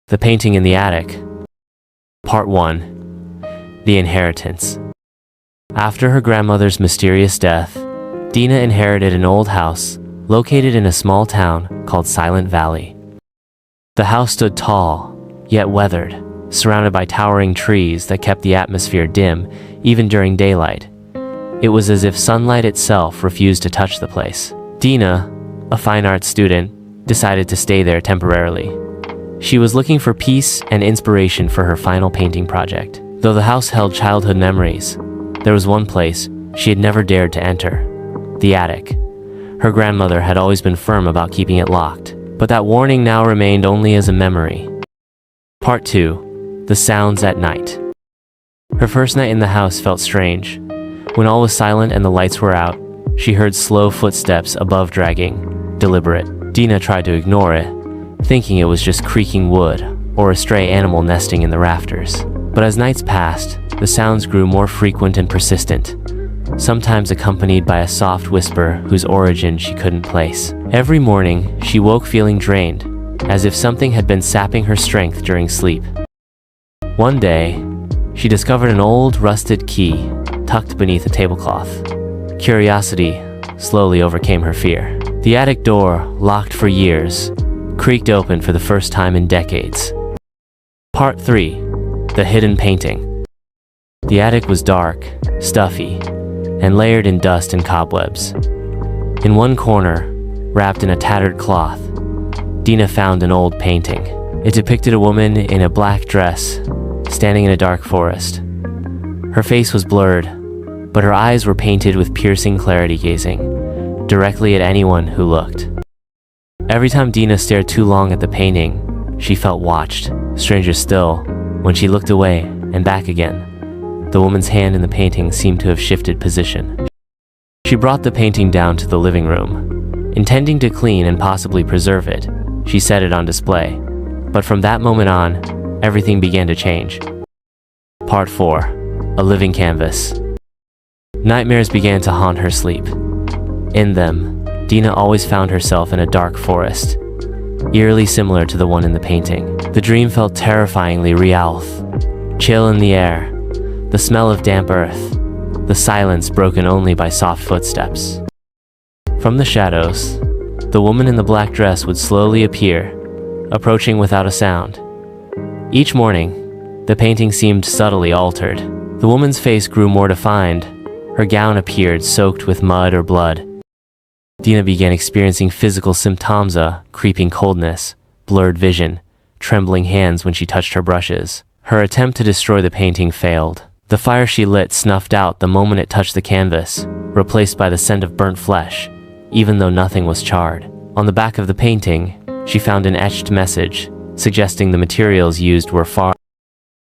The Painting in the Attic. Part 1. The Inheritance. After her grandmother's mysterious death, Dina inherited an old house located in a small town called Silent Valley. The house stood tall, yet weathered, surrounded by towering trees that kept the atmosphere dim even during daylight. It was as if sunlight itself refused to touch the place. Dina, a fine arts student, decided to stay there temporarily. She was looking for peace and inspiration for her final painting project. Though the house held childhood memories, there was one place she had never dared to enter: the attic. Her grandmother had always been firm about keeping it locked, but that warning now remained only as a memory. Part 2. The Sounds at Night. Her first night in the house felt strange. When all was silent and the lights were out, she heard slow footsteps above, dragging, deliberate. Dina tried to ignore it, thinking it was just creaking wood or a stray animal nesting in the rafters. But as nights passed, the sounds grew more frequent and persistent, sometimes accompanied by a soft whisper whose origin she couldn't place. Every morning, she woke feeling drained, as if something had been sapping her strength during sleep. One day, she discovered an old, rusted key tucked beneath a tablecloth. Curiosity slowly overcame her fear. The attic door, locked for years, creaked open for the first time in decades. Part 3. The Hidden Painting. The attic was dark, stuffy, and layered in dust and cobwebs. In one corner, wrapped in a tattered cloth, Dina found an old painting. It depicted a woman in a black dress, standing in a dark forest. Her face was blurred, but her eyes were painted with piercing clarity, gazing directly at anyone who looked. Every time Dina stared too long at the painting, she felt watched. Stranger still, when she looked away and back again, the woman's hand in the painting seemed to have shifted position. She brought the painting down to the living room. Intending to clean and possibly preserve it, she set it on display. But from that moment on, everything began to change. Part 4. A Living Canvas. Nightmares began to haunt her sleep. In them, Dina always found herself in a dark forest, eerily similar to the one in the painting. The dream felt terrifyingly real. Chill in the air, the smell of damp earth, the silence broken only by soft footsteps. From the shadows, the woman in the black dress would slowly appear, approaching without a sound. Each morning, the painting seemed subtly altered. The woman's face grew more defined. Her gown appeared soaked with mud or blood. Dina began experiencing physical symptoms: a creeping coldness, blurred vision, trembling hands when she touched her brushes. Her attempt to destroy the painting failed. The fire she lit snuffed out the moment it touched the canvas, replaced by the scent of burnt flesh, even though nothing was charred. On the back of the painting, she found an etched message, suggesting the materials used were far